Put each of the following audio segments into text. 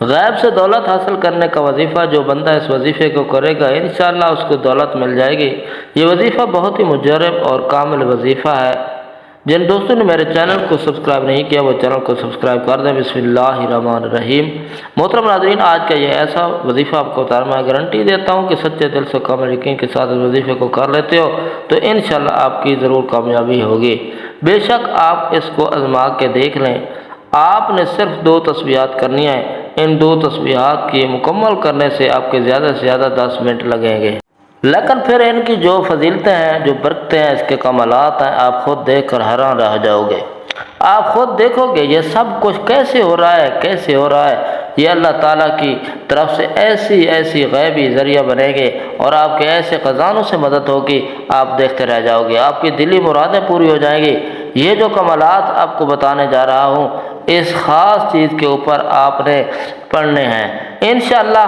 غیب سے دولت حاصل کرنے کا وظیفہ جو بندہ اس وظیفے کو کرے گا انشاءاللہ اس کو دولت مل جائے گی۔ یہ وظیفہ بہت ہی مجرب اور کامل وظیفہ ہے۔ جن دوستوں نے میرے چینل کو سبسکرائب نہیں کیا وہ چینل کو سبسکرائب کر دیں۔ بسم اللہ الرحمن الرحیم۔ محترم ناظرین، آج کا یہ ایسا وظیفہ آپ کو میں گارنٹی دیتا ہوں کہ سچے دل سے کامل یقین کے ساتھ اس وظیفے کو کر لیتے ہو تو انشاءاللہ آپ کی ضرور کامیابی ہوگی۔ بے شک آپ اس کو آزما کے دیکھ لیں۔ آپ نے صرف 2 تسبیحات کرنی ہیں۔ ان 2 تسبیحات کی مکمل کرنے سے آپ کے زیادہ سے زیادہ 10 منٹ لگیں گے، لیکن پھر ان کی جو فضیلتیں ہیں، جو برکتیں ہیں، اس کے کمالات ہیں، آپ خود دیکھ کر حیران رہ جاؤ گے۔ آپ خود دیکھو گے یہ سب کچھ کیسے ہو رہا ہے، کیسے ہو رہا ہے۔ یہ اللہ تعالیٰ کی طرف سے ایسی غیبی ذریعہ بنے گے اور آپ کے ایسے خزانوں سے مدد ہوگی، آپ دیکھتے رہ جاؤ گے، آپ کی دلی مرادیں پوری ہو جائیں گی۔ یہ جو کمالات آپ کو بتانے جا رہا ہوں اس خاص چیز کے اوپر آپ نے پڑھنے ہیں۔ انشاءاللہ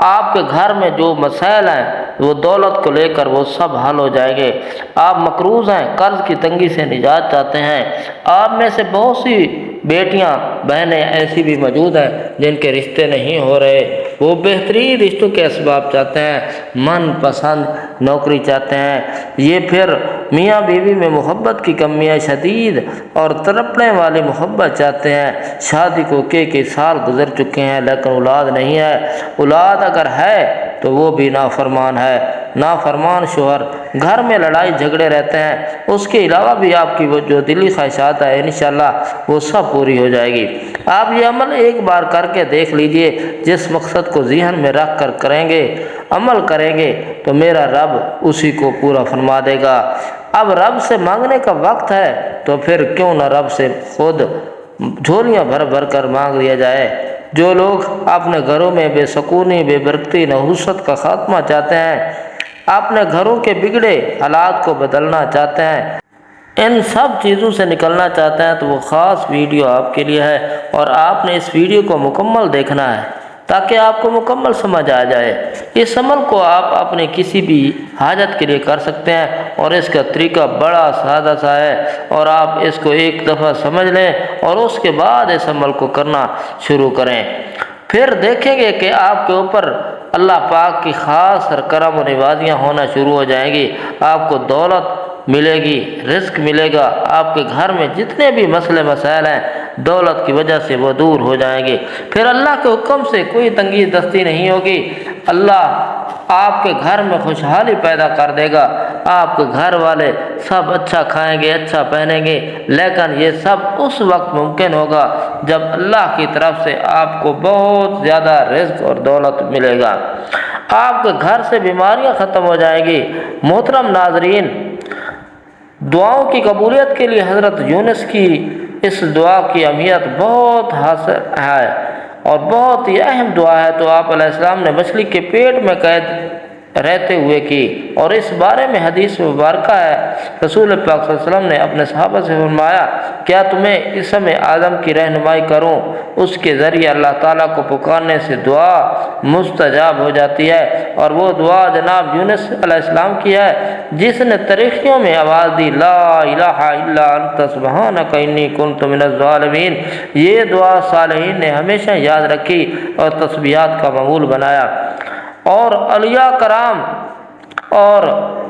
آپ کے گھر میں جو مسائل ہیں وہ دولت کو لے کر وہ سب حل ہو جائیں گے۔ آپ مقروض ہیں، قرض کی تنگی سے نجات چاہتے ہیں۔ آپ میں سے بہت سی بیٹیاں بہنیں ایسی بھی موجود ہیں جن کے رشتے نہیں ہو رہے، وہ بہترین رشتوں کے اسباب چاہتے ہیں، من پسند نوکری چاہتے ہیں۔ یہ پھر میاں بیوی میں محبت کی کمی ہے، شدید اور تڑپنے والی محبت چاہتے ہیں۔ شادی کو کئی سال گزر چکے ہیں لیکن اولاد نہیں ہے۔ اولاد اگر ہے تو وہ بھی نافرمان ہے، نافرمان شوہر، گھر میں لڑائی جھگڑے رہتے ہیں۔ اس کے علاوہ بھی آپ کی وہ جو دلی خواہشات ہے انشاءاللہ وہ سب پوری ہو جائے گی۔ آپ یہ عمل ایک بار کر کے دیکھ لیجئے، جس مقصد کو ذہن میں رکھ کر کریں گے، عمل کریں گے تو میرا رب اسی کو پورا فرما دے گا۔ اب رب سے مانگنے کا وقت ہے تو پھر کیوں نہ رب سے خود جھولیاں بھر بھر کر مانگ لیا جائے۔ جو لوگ اپنے گھروں میں بے سکونی، بے برکتی، نحوست کا خاتمہ چاہتے ہیں، اپنے گھروں کے بگڑے حالات کو بدلنا چاہتے ہیں، ان سب چیزوں سے نکلنا چاہتے ہیں تو وہ خاص ویڈیو آپ کے لیے ہے اور آپ نے اس ویڈیو کو مکمل دیکھنا ہے تاکہ آپ کو مکمل سمجھ آ جائے۔ اس عمل کو آپ اپنے کسی بھی حاجت کے لیے کر سکتے ہیں اور اس کا طریقہ بڑا سادہ سا ہے، اور آپ اس کو ایک دفعہ سمجھ لیں اور اس کے بعد اس عمل کو کرنا شروع کریں۔ پھر دیکھیں گے کہ آپ کے اوپر اللہ پاک کی خاص کرم و نوازیاں ہونا شروع ہو جائیں گی۔ آپ کو دولت ملے گی، رزق ملے گا، آپ کے گھر میں جتنے بھی مسئلے مسائل ہیں دولت کی وجہ سے وہ دور ہو جائیں گے۔ پھر اللہ کے حکم سے کوئی تنگی دستی نہیں ہوگی، اللہ آپ کے گھر میں خوشحالی پیدا کر دے گا۔ آپ کے گھر والے سب اچھا کھائیں گے، اچھا پہنیں گے، لیکن یہ سب اس وقت ممکن ہوگا جب اللہ کی طرف سے آپ کو بہت زیادہ رزق اور دولت ملے گا۔ آپ کے گھر سے بیماریاں ختم ہو جائیں گی۔ محترم ناظرین، دعاؤں کی قبولیت کے لیے حضرت یونس کی اس دعا کی اہمیت بہت حاصل ہے اور بہت ہی اہم دعا ہے، تو آپ علیہ السلام نے مچھلی کے پیٹ میں قید رہتے ہوئے کی، اور اس بارے میں حدیث مبارکہ ہے، رسول پاک صلی اللہ علیہ وسلم نے اپنے صحابہ سے فرمایا، کیا تمہیں اسم اعظم کی رہنمائی کروں؟ اس کے ذریعے اللہ تعالیٰ کو پکارنے سے دعا مستجاب ہو جاتی ہے، اور وہ دعا جناب یونس علیہ السلام کی ہے جس نے تاریخیوں میں آواز دی، لا الہ الا انت سبحانک انی کنت من الظالمین۔ یہ دعا صالحین نے ہمیشہ یاد رکھی اور تسبیحات کا معمول بنایا، اور اولیاء کرام اور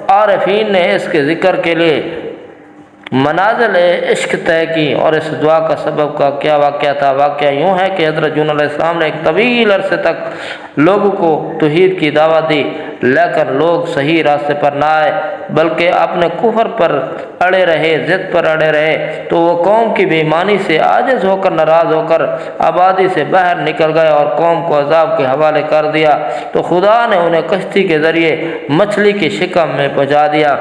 عارفین نے اس کے ذکر کے لیے منازل عشق طے کی۔ اور اس دعا کا سبب کا کیا واقعہ تھا؟ واقعہ یوں ہے کہ حضرت یونس علیہ السلام نے ایک طویل عرصے تک لوگوں کو توحید کی دعوت دی، لیکن لوگ صحیح راستے پر نہ آئے بلکہ اپنے کفر پر اڑے رہے، ضد پر اڑے رہے، تو وہ قوم کی بے ایمانی سے عاجز ہو کر، ناراض ہو کر آبادی سے باہر نکل گئے اور قوم کو عذاب کے حوالے کر دیا، تو خدا نے انہیں کشتی کے ذریعے مچھلی کی شکم میں پہنچا دیا۔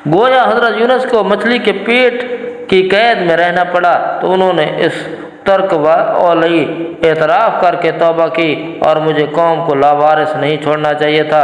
گویا حضرت یونس کو مچھلی کے پیٹ کی قید میں رہنا پڑا، تو انہوں نے اس ترک والی اعتراف کر کے توبہ کی، اور مجھے قوم کو لاوارث نہیں چھوڑنا چاہیے تھا،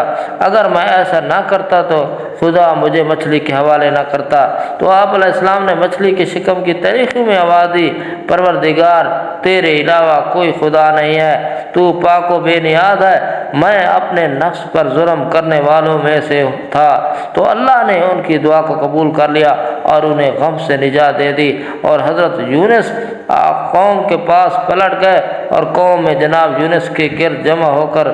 اگر میں ایسا نہ کرتا تو خدا مجھے مچھلی کے حوالے نہ کرتا۔ تو آپ علیہ السلام نے مچھلی کی شکم کی تاریخی میں آواز دی، پروردگار تیرے علاوہ کوئی خدا نہیں ہے، تو پاک و بے نیاز ہے، میں اپنے نفس پر ظلم کرنے والوں میں سے تھا، تو اللہ نے ان کی دعا کو قبول کر لیا اور انہیں غم سے نجات دے دی۔ اور حضرت یونس قوم کے پاس پلٹ گئے اور قوم میں جناب یونس کے گرد جمع ہو کر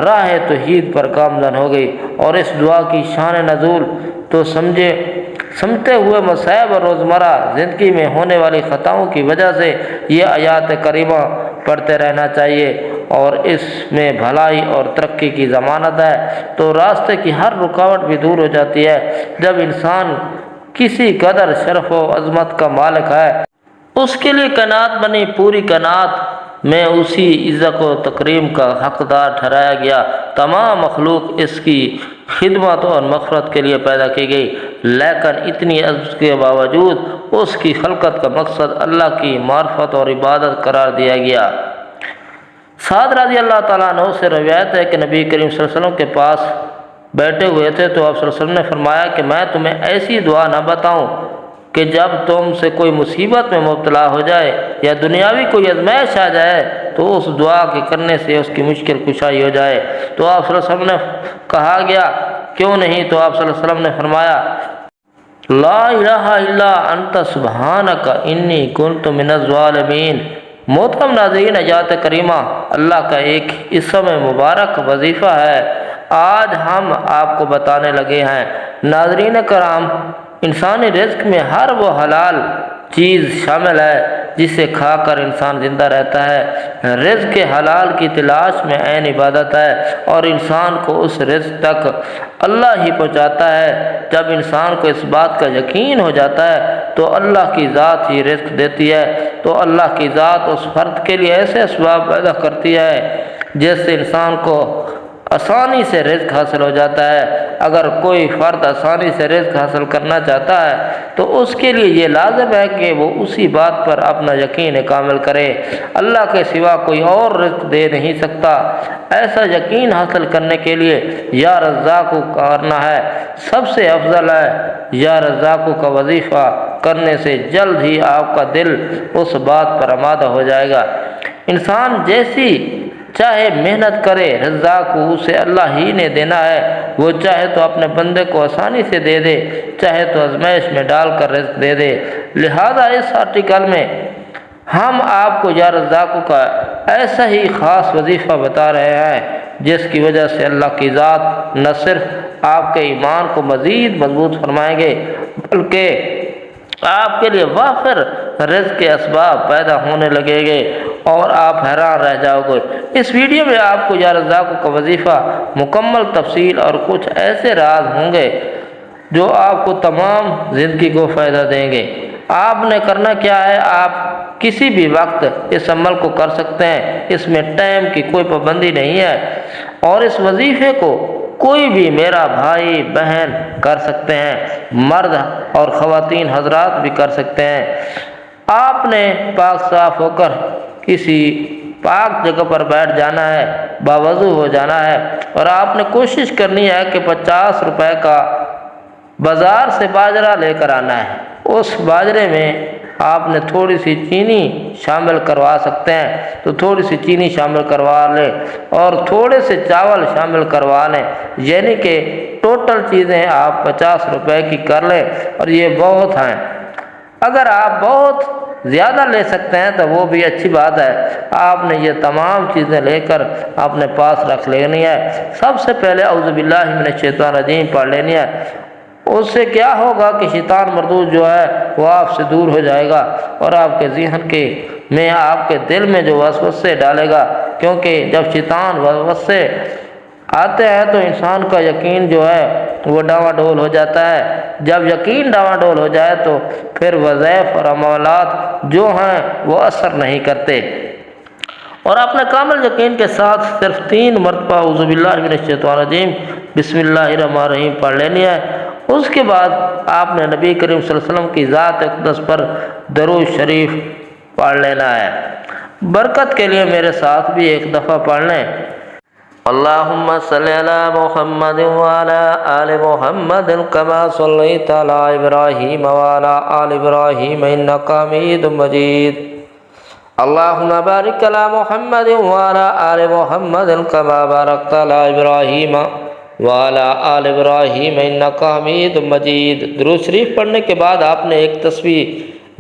راہ توحید پر گامزن ہو گئی۔ اور اس دعا کی شان نزول تو سمجھتے ہوئے مصائب اور روزمرہ زندگی میں ہونے والی خطاؤں کی وجہ سے یہ آیات کریمہ پڑھتے رہنا چاہیے، اور اس میں بھلائی اور ترقی کی ضمانت ہے۔ تو راستے کی ہر رکاوٹ بھی دور ہو جاتی ہے۔ جب انسان کسی قدر شرف و عظمت کا مالک ہے، اس کے لیے کائنات بنی پوری کائنات میں اسی عزت و تکریم کا حقدار ٹھہرایا گیا۔ تمام مخلوق اس کی خدمت اور مغفرت کے لیے پیدا کی گئی، لیکن اتنی عزت کے باوجود اس کی خلقت کا مقصد اللہ کی معرفت اور عبادت قرار دیا گیا۔ سعد رضی اللہ تعالیٰ عنہ سے روایت ہے کہ نبی کریم صلی اللہ علیہ وسلم کے پاس بیٹھے ہوئے تھے تو آپ صلی اللہ علیہ وسلم نے فرمایا کہ میں تمہیں ایسی دعا نہ بتاؤں کہ جب تم سے کوئی مصیبت میں مبتلا ہو جائے یا دنیاوی کوئی آزمائش آ جائے تو اس دعا کے کرنے سے اس کی مشکل کشائی ہو جائے۔ تو آپ صلی اللہ علیہ وسلم نے کہا گیا کیوں نہیں؟ تو آپ صلی اللہ علیہ وسلم نے فرمایا لا الہ الا انت سبحانک انی کنت من الظالمین۔ محترم ناظرین، آیات کریمہ اللہ کا ایک اسم مبارک وظیفہ ہے، آج ہم آپ کو بتانے لگے ہیں۔ ناظرین کرام، انسانی رزق میں ہر وہ حلال چیز شامل ہے جسے کھا کر انسان زندہ رہتا ہے۔ رزق کے حلال کی تلاش میں عین عبادت ہے، اور انسان کو اس رزق تک اللہ ہی پہنچاتا ہے۔ جب انسان کو اس بات کا یقین ہو جاتا ہے تو اللہ کی ذات ہی رزق دیتی ہے، تو اللہ کی ذات اس فرد کے لیے ایسے اسباب پیدا کرتی ہے جس سے انسان کو آسانی سے رزق حاصل ہو جاتا ہے۔ اگر کوئی فرد آسانی سے رزق حاصل کرنا چاہتا ہے تو اس کے لیے یہ لازم ہے کہ وہ اسی بات پر اپنا یقین کامل کرے، اللہ کے سوا کوئی اور رزق دے نہیں سکتا۔ ایسا یقین حاصل کرنے کے لیے یا رزاق کرنا ہے، سب سے افضل ہے۔ یا رزاق کا وظیفہ کرنے سے جلد ہی آپ کا دل اس بات پر آمادہ ہو جائے گا۔ انسان جیسی چاہے محنت کرے، رزاق کو اسے اللہ ہی نے دینا ہے۔ وہ چاہے تو اپنے بندے کو آسانی سے دے دے، چاہے تو آزمائش میں ڈال کر رزق دے دے۔ لہذا اس آرٹیکل میں ہم آپ کو یا رزاق کا ایسا ہی خاص وظیفہ بتا رہے ہیں جس کی وجہ سے اللہ کی ذات نہ صرف آپ کے ایمان کو مزید مضبوط فرمائیں گے بلکہ آپ کے لیے وافر رزق کے اسباب پیدا ہونے لگے گے اور آپ حیران رہ جاؤ گے۔ اس ویڈیو میں آپ کو یا رزاق کا وظیفہ مکمل تفصیل اور کچھ ایسے راز ہوں گے جو آپ کو تمام زندگی کو فائدہ دیں گے۔ آپ نے کرنا کیا ہے، آپ کسی بھی وقت اس عمل کو کر سکتے ہیں، اس میں ٹائم کی کوئی پابندی نہیں ہے، اور اس وظیفے کو کوئی بھی میرا بھائی بہن کر سکتے ہیں، مرد اور خواتین حضرات بھی کر سکتے ہیں۔ آپ نے پاک صاف ہو کر کسی پاک جگہ پر بیٹھ جانا ہے، باوضو ہو جانا ہے، اور آپ نے کوشش کرنی ہے کہ 50 روپے کا بازار سے باجرہ لے کر آنا ہے۔ اس باجرے میں آپ نے تھوڑی سی چینی شامل کروا سکتے ہیں تو تھوڑی سی چینی شامل کروا لیں، اور تھوڑے سے چاول شامل کروا لیں، یعنی کہ ٹوٹل چیزیں آپ 50 روپے کی کر لیں، اور یہ بہت ہیں۔ اگر آپ بہت زیادہ لے سکتے ہیں تو وہ بھی اچھی بات ہے۔ آپ نے یہ تمام چیزیں لے کر اپنے پاس رکھ لینی ہے۔ سب سے پہلے اعوذ باللہ من الشیطان الرجیم پڑھ لینی ہے۔ اس سے کیا ہوگا کہ شیطان مردود جو ہے وہ آپ سے دور ہو جائے گا، اور آپ کے ذہن میں آپ کے دل میں جو وسوسے ڈالے گا، کیونکہ جب شیطان وسوسے آتے ہیں تو انسان کا یقین جو ہے وہ ڈاواں ڈول ہو جاتا ہے۔ جب یقین ڈاواں ڈول ہو جائے تو پھر وظائف اور عملات جو ہیں وہ اثر نہیں کرتے، اور اپنے کامل یقین کے ساتھ صرف 3 مرتبہ اعوذ باللہ من الشیطان الرجیم بسم اللہ الرحمن الرحیم پڑھ لینی ہے۔ اس کے بعد آپ نے نبی کریم صلی اللہ علیہ وسلم کی ذات اقدس پر درود شریف پڑھ لینا ہے۔ برکت کے لیے میرے ساتھ بھی ایک دفعہ پڑھ لیں۔ اللہم صلی علی محمد وعلی آل محمد کما صلیت علی ابراہیم وعلی آل ابراہیم انک حمید مجید۔ اللهم بارك على محمد وعلى آل محمد كما باركت على إبراهيم وعلى آل إبراهيم إنك حميد مجيد۔ درود شریف پڑھنے کے بعد آپ نے ایک تسبیح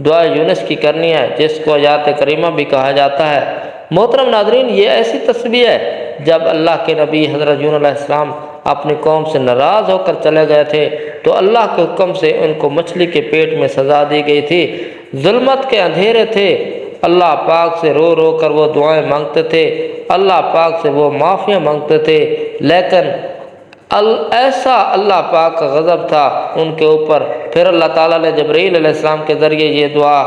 دعا یونس کی کرنی ہے، جس کو آیات کریمہ بھی کہا جاتا ہے۔ محترم ناظرین، یہ ایسی تسبیح ہے جب اللہ کے نبی حضرت یونس علیہ السلام اپنی قوم سے ناراض ہو کر چلے گئے تھے تو اللہ کے حکم سے ان کو مچھلی کے پیٹ میں سزا دی گئی تھی۔ ظلمت کے اندھیرے تھے، اللہ پاک سے رو رو کر وہ دعائیں مانگتے تھے، اللہ پاک سے وہ معافیاں مانگتے تھے، لیکن ایسا اللہ پاک کا غضب تھا ان کے اوپر۔ پھر اللہ تعالیٰ نے جبرائیل علیہ السلام کے ذریعے یہ دعا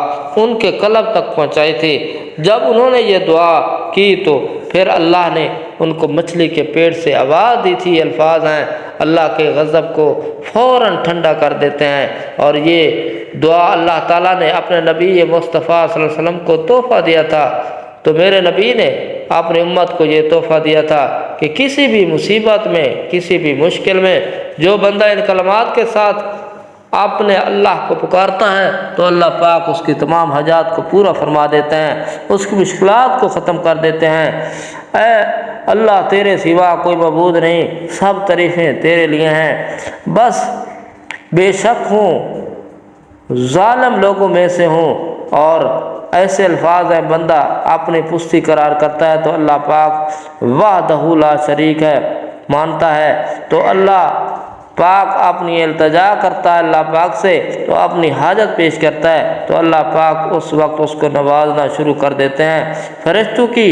ان کے قلب تک پہنچائی تھی۔ جب انہوں نے یہ دعا کی تو پھر اللہ نے ان کو مچھلی کے پیٹ سے آواز دی تھی۔ الفاظ ہیں اللہ کے غضب کو فوراً ٹھنڈا کر دیتے ہیں، اور یہ دعا اللہ تعالیٰ نے اپنے نبی مصطفیٰ صلی اللہ علیہ وسلم کو تحفہ دیا تھا۔ تو میرے نبی نے اپنی امت کو یہ تحفہ دیا تھا کہ کسی بھی مصیبت میں، کسی بھی مشکل میں جو بندہ ان کلمات کے ساتھ اپنے اللہ کو پکارتا ہے تو اللہ پاک اس کی تمام حاجات کو پورا فرما دیتے ہیں، اس کی مشکلات کو ختم کر دیتے ہیں۔ اے اللہ، تیرے سوا کوئی معبود نہیں، سب تعریفیں تیرے لیے ہیں۔ بس بے شک ہوں ظالم لوگوں میں سے ہوں، اور ایسے الفاظ ہیں بندہ اپنی پستی قرار کرتا ہے تو اللہ پاک وحدہ لا شریک ہے مانتا ہے، تو اللہ پاک اپنی التجا کرتا ہے اللہ پاک سے، تو اپنی حاجت پیش کرتا ہے تو اللہ پاک اس وقت اس کو نوازنا شروع کر دیتے ہیں۔ فرشتوں کی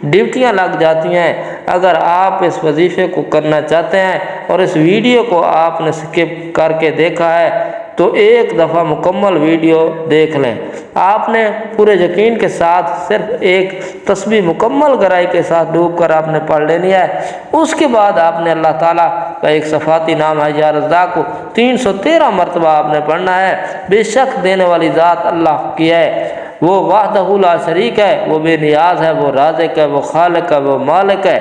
ڈیوٹیاں لگ جاتی ہیں۔ اگر آپ اس وظیفے کو کرنا چاہتے ہیں اور اس ویڈیو کو آپ نے سکپ کر کے دیکھا ہے تو ایک دفعہ مکمل ویڈیو دیکھ لیں۔ آپ نے پورے یقین کے ساتھ صرف ایک تسبیح مکمل گہرائی کے ساتھ ڈوب کر آپ نے پڑھ لینی ہے۔ اس کے بعد آپ نے اللہ تعالیٰ کا ایک صفاتی نام ہے یا رزاق کو 313 مرتبہ آپ نے پڑھنا ہے۔ بے شک دینے والی ذات اللہ کی ہے، وہ وحدہ لا شریک ہے، وہ بے نیاز ہے، وہ رازق ہے، وہ خالق ہے، وہ مالک ہے،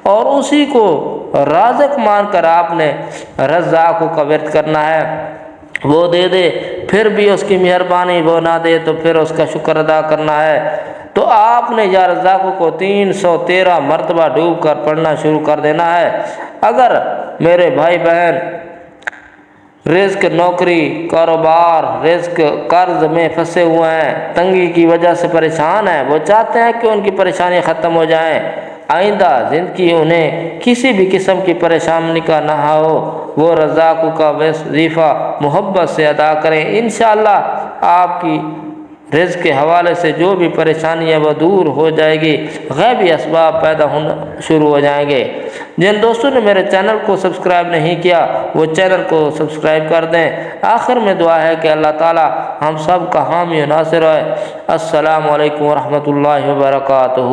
اور اسی کو رازق مان کر آپ نے رزاق کا ورد کرنا ہے۔ وہ دے دے پھر بھی اس کی مہربانی، وہ نہ دے تو پھر اس کا شکر ادا کرنا ہے۔ تو آپ نے یا رزاق کو 313 مرتبہ ڈوب کر پڑھنا شروع کر دینا ہے۔ اگر میرے بھائی بہن رزق، نوکری، کاروبار، رزق، قرض میں پھنسے ہوئے ہیں، تنگی کی وجہ سے پریشان ہیں، وہ چاہتے ہیں کہ ان کی پریشانی ختم ہو جائیں، آئندہ زندگی انہیں کسی بھی قسم کی پریشانی کا نہ ہو، وہ رزاق کا وظیفہ محبت سے ادا کریں۔ انشاءاللہ آپ کی رزق کے حوالے سے جو بھی پریشانی ہے وہ دور ہو جائے گی، غیبی اسباب پیدا ہونا شروع ہو جائیں گے۔ جن دوستوں نے میرے چینل کو سبسکرائب نہیں کیا وہ چینل کو سبسکرائب کر دیں۔ آخر میں دعا ہے کہ اللہ تعالی ہم سب کا حامی و ناصر ہے۔ السلام علیکم ورحمۃ اللہ وبرکاتہ۔